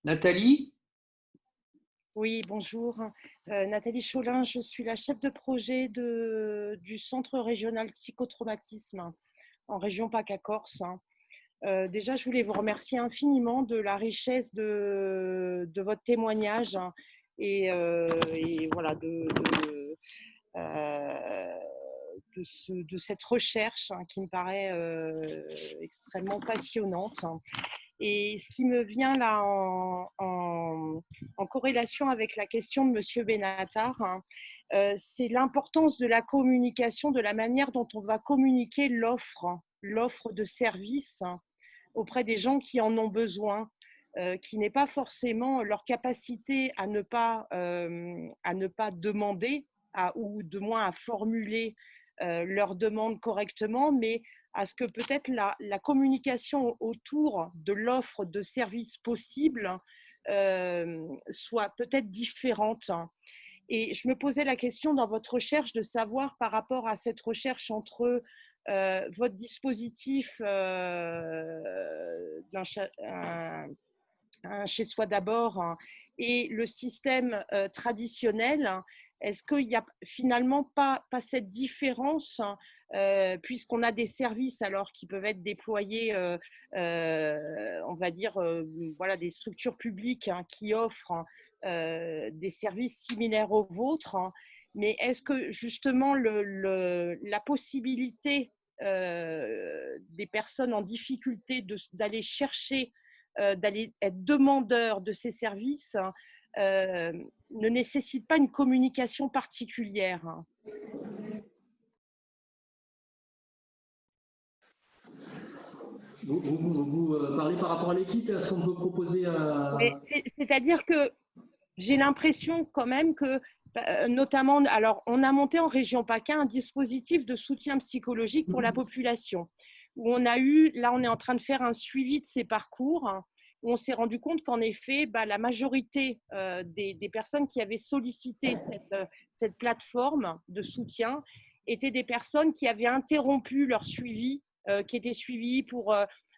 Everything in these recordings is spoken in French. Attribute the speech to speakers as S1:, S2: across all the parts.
S1: Nathalie?
S2: Oui, bonjour. Nathalie Cholin, je suis la chef de projet du Centre régional psychotraumatisme en région PACA-Corse. Déjà, je voulais vous remercier infiniment de la richesse de votre témoignage et voilà, euh, de cette recherche qui me paraît extrêmement passionnante. Et ce qui me vient là en corrélation avec la question de Monsieur Benatar, c'est l'importance de la communication, de la manière dont on va communiquer l'offre de services auprès des gens qui en ont besoin, qui n'est pas forcément leur capacité à ne pas demander, ou de moins à formuler leurs demandes correctement, mais à ce que peut-être la communication autour de l'offre de services possibles soit peut-être différente. Et je me posais la question dans votre recherche de savoir par rapport à cette recherche entre votre dispositif un chez-soi d'abord et le système traditionnel, est-ce qu'il n'y a finalement pas cette différence puisqu'on a des services alors qui peuvent être déployés, on va dire, voilà, des structures publiques qui offrent des services similaires aux vôtres, mais est-ce que justement la possibilité des personnes en difficulté d'aller chercher d'aller être demandeur de ces services ne nécessite pas une communication particulière?
S1: Vous parlez par rapport à l'équipe et à ce qu'on peut proposer à…
S2: C'est-à-dire que j'ai l'impression quand même que, notamment, alors on a monté en région PACA un dispositif de soutien psychologique pour la population, où on a eu, là on est en train de faire un suivi de ces parcours, où on s'est rendu compte qu'en effet, la majorité des personnes qui avaient sollicité cette plateforme de soutien étaient des personnes qui avaient interrompu leur suivi, qui étaient suivies pour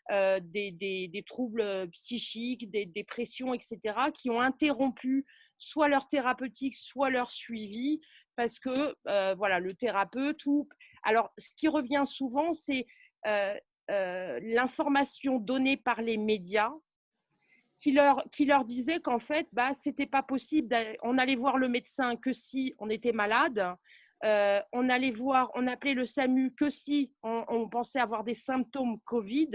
S2: des troubles psychiques, des dépressions, etc., qui ont interrompu soit leur thérapeutique, soit leur suivi, parce que voilà, le thérapeute ou… Alors, ce qui revient souvent, c'est l'information donnée par les médias qui leur disait qu'en fait, c'était pas possible. On allait voir le médecin que si on était malade. On appelait le SAMU que si on pensait avoir des symptômes Covid.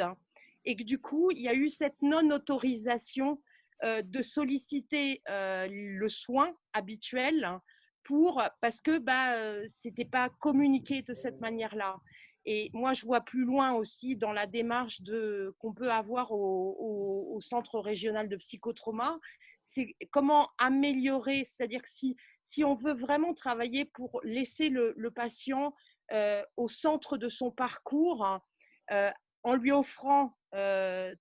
S2: Et que du coup, il y a eu cette non-autorisation de solliciter le soin habituel parce que c'était pas communiqué de cette manière-là. Et moi, je vois plus loin aussi dans la démarche qu'on peut avoir au Centre régional de psychotrauma, c'est comment améliorer, c'est-à-dire que si on veut vraiment travailler pour laisser le patient au centre de son parcours, euh, en lui offrant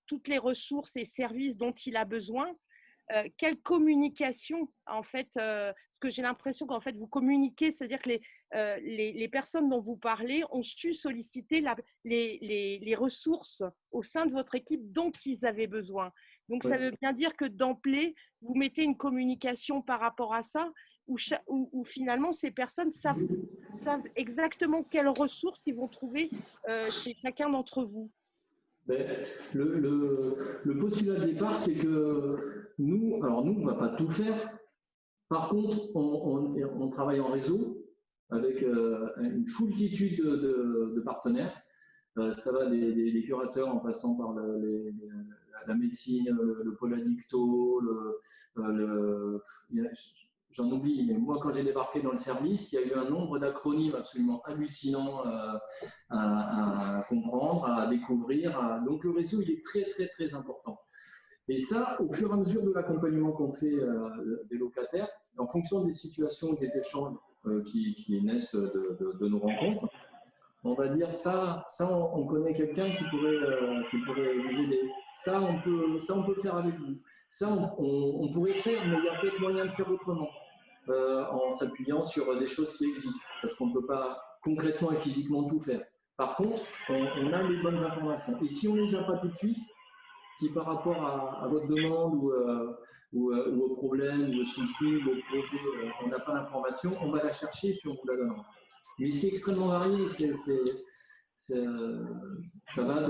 S2: toutes les ressources et services dont il a besoin, quelle communication en fait, parce que j'ai l'impression qu'en fait vous communiquez, c'est-à-dire que les personnes dont vous parlez ont su solliciter les ressources au sein de votre équipe dont ils avaient besoin. Donc ça
S1: Ouais.
S2: veut bien dire que d'emblée, vous mettez une communication par rapport à ça, où finalement ces personnes savent exactement quelles ressources ils vont trouver chez chacun d'entre vous.
S1: Ben, le postulat de départ, c'est que nous, alors nous, on ne va pas tout faire. Par contre, on travaille en réseau avec une foultitude de partenaires. Ça va des curateurs en passant par la médecine, le pôle addicto, j'en oublie, mais moi quand j'ai débarqué dans le service, il y a eu un nombre d'acronymes absolument hallucinants à comprendre, à découvrir. Donc le réseau, il est très très très important. Et ça, au fur et à mesure de l'accompagnement qu'on fait des locataires, en fonction des situations, des échanges qui naissent de nos rencontres, on va dire ça on connaît quelqu'un qui pourrait vous aider. Ça on peut faire avec vous. Ça on pourrait faire, mais il y a peut-être moyen de faire autrement, en s'appuyant sur des choses qui existent, parce qu'on ne peut pas concrètement et physiquement tout faire. Par contre, on a les bonnes informations. Et si on ne les a pas tout de suite, Si par rapport à votre demande ou au problème, ou au souci, ou au projet, on n'a pas l'information, on va la chercher et puis on vous la donnera. Mais c'est extrêmement varié. Ça va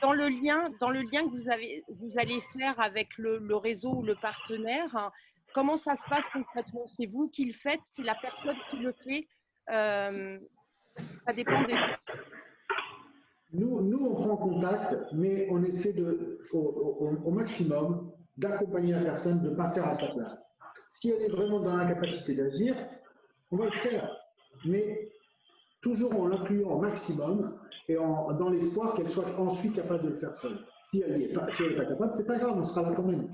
S2: Dans le lien que vous allez faire avec le réseau ou le partenaire, hein, comment ça se passe concrètement? C'est vous qui le faites? C'est la personne qui le fait? Ça dépend des...
S3: Nous, on prend contact, mais on essaie au maximum d'accompagner la personne, de ne pas faire à sa place. Si elle est vraiment dans la capacité d'agir, on va le faire, mais toujours en l'incluant au maximum et dans l'espoir qu'elle soit ensuite capable de le faire seule. Si elle n'est pas capable, c'est pas grave, on sera là quand même.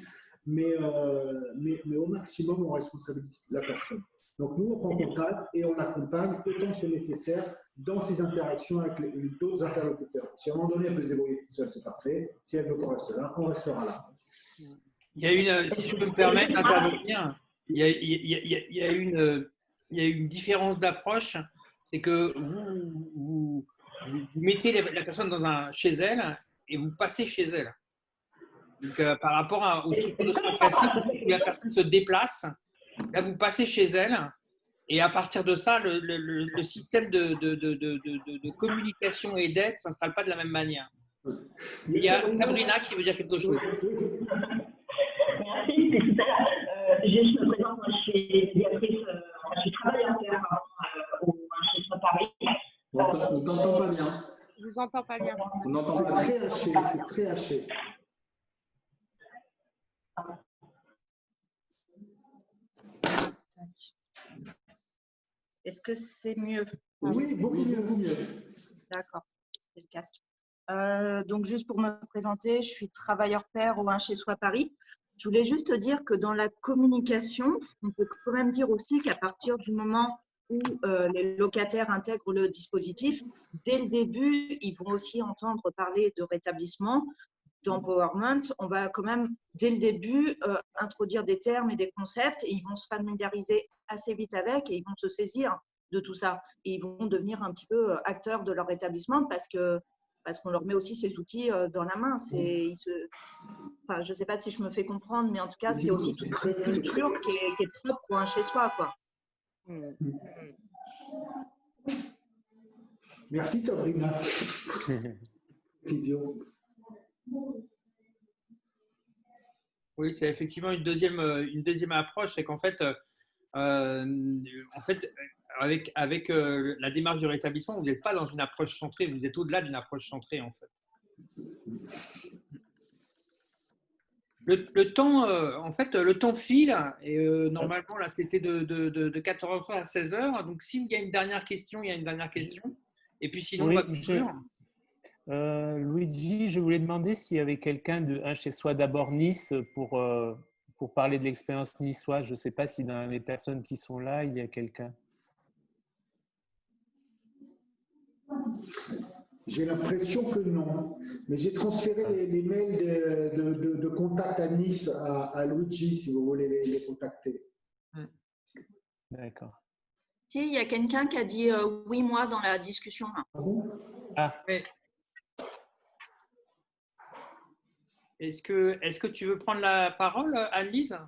S3: Mais au maximum, on responsabilise la personne. Donc nous, on prend contact et on l'accompagne autant que c'est nécessaire dans ses interactions avec d'autres interlocuteurs. Si à un moment donné, elle peut se débrouiller toute seule, c'est parfait. Si elle veut qu'on reste là, on restera là.
S4: Il y a une, si je peux me permettre d'intervenir, il y a une différence d'approche, c'est que vous mettez la personne chez elle et vous passez chez elle. Donc, par rapport aux structures de soins classiques, où la personne se déplace, là vous passez chez elle et à partir de ça, le système de communication et d'aide ne s'installe pas de la même manière. Il y a Sabrina qui veut dire quelque chose.
S5: Merci, c'est tout à l'heure. Je me présente, moi, je suis médiatrice, je suis travailleur au HSO Paris.
S1: On t'entend pas bien.
S2: Je vous entends pas bien.
S3: C'est très haché, c'est très haché.
S5: Est-ce que c'est mieux?
S3: Oui, beaucoup mieux.
S5: D'accord, c'était le casque. Donc, juste pour me présenter, je suis travailleur pair au chez Soi Paris. Je voulais juste dire que dans la communication, on peut quand même dire aussi qu'à partir du moment où les locataires intègrent le dispositif, dès le début, ils vont aussi entendre parler de rétablissement, d'empowerment. On va quand même, dès le début, introduire des termes et des concepts et ils vont se familiariser assez vite avec et ils vont se saisir de tout ça. Et ils vont devenir un petit peu acteurs de leur établissement parce qu'on leur met aussi ces outils dans la main. Enfin, je ne sais pas si je me fais comprendre, mais en tout cas, c'est aussi toute une culture qui est propre pour un chez-soi, quoi.
S3: Merci Sabrina.
S4: Oui, c'est effectivement une deuxième approche, c'est qu'en fait, avec la démarche du rétablissement, vous n'êtes pas dans une approche centrée, vous êtes au-delà d'une approche centrée, en fait. Le temps file et normalement, là, c'était de 14h à 16h. Donc, s'il y a une dernière question, il y a une dernière question. Et puis, sinon,
S6: oui,
S4: on va conclure.
S6: Luigi, je voulais demander s'il y avait quelqu'un de chez soi d'abord Nice pour parler de l'expérience niçoise. Je ne sais pas si dans les personnes qui sont là, il y a quelqu'un.
S3: J'ai l'impression que non, mais j'ai transféré les mails de contact à Nice à Luigi si vous voulez les contacter.
S6: D'accord.
S5: Si, il y a quelqu'un qui a dit oui, moi, dans la discussion.
S3: Ah bon?
S4: Oui. Est-ce que tu veux prendre la parole, Anne-Lise?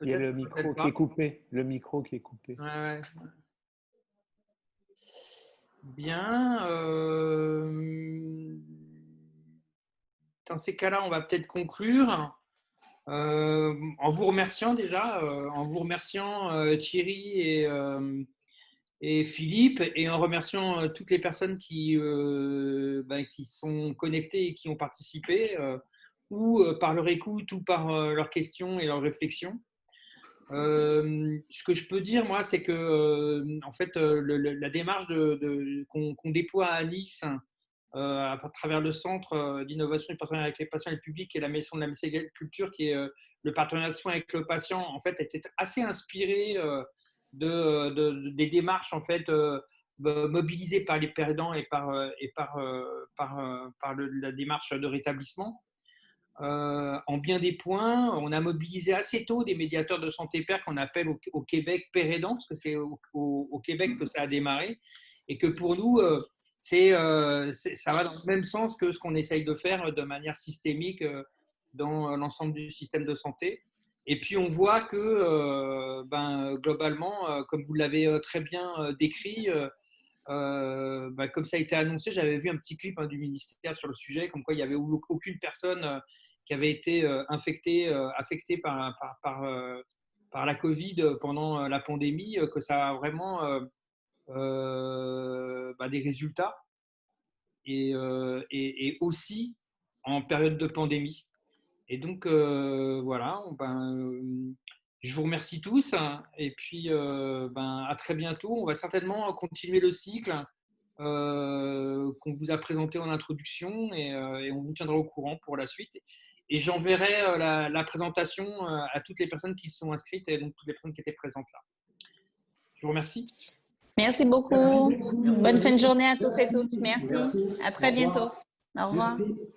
S6: Il y a le micro qui est coupé. Le micro qui est coupé.
S4: Ouais. Bien. Dans ces cas-là, on va peut-être conclure en vous remerciant déjà, Thierry et Philippe, et en remerciant toutes les personnes qui sont connectées et qui ont participé, ou par leur écoute, ou par leurs questions et leurs réflexions. Ce que je peux dire, moi, c'est que la démarche qu'on déploie à Nice à travers le Centre d'innovation et partenariat avec les patients et le public et la Maison de la Culture, qui est le partenariat de soins avec le patient, en fait, était assez inspirée des démarches en fait mobilisées par les perdants et par la démarche de rétablissement. En bien des points, on a mobilisé assez tôt des médiateurs de santé pair qu'on appelle au Québec pair aidant, parce que c'est au Québec que ça a démarré. et que pour nous, ça va dans le même sens que ce qu'on essaye de faire de manière systémique dans l'ensemble du système de santé. Et puis, on voit que globalement, comme vous l'avez très bien décrit, comme ça a été annoncé, j'avais vu un petit clip du ministère sur le sujet, comme quoi il n'y avait aucune personne qui avait été affectée par la Covid pendant la pandémie, que ça a vraiment des résultats et aussi en période de pandémie. Et donc, voilà, je vous remercie tous et puis à très bientôt. On va certainement continuer le cycle qu'on vous a présenté en introduction et on vous tiendra au courant pour la suite. Et j'enverrai la présentation à toutes les personnes qui se sont inscrites et donc toutes les personnes qui étaient présentes là. Je vous remercie.
S7: Merci beaucoup.
S3: Merci beaucoup.
S7: Bonne fin de journée à tous et toutes.
S3: Merci.
S7: À très bientôt. Au revoir.
S3: Merci.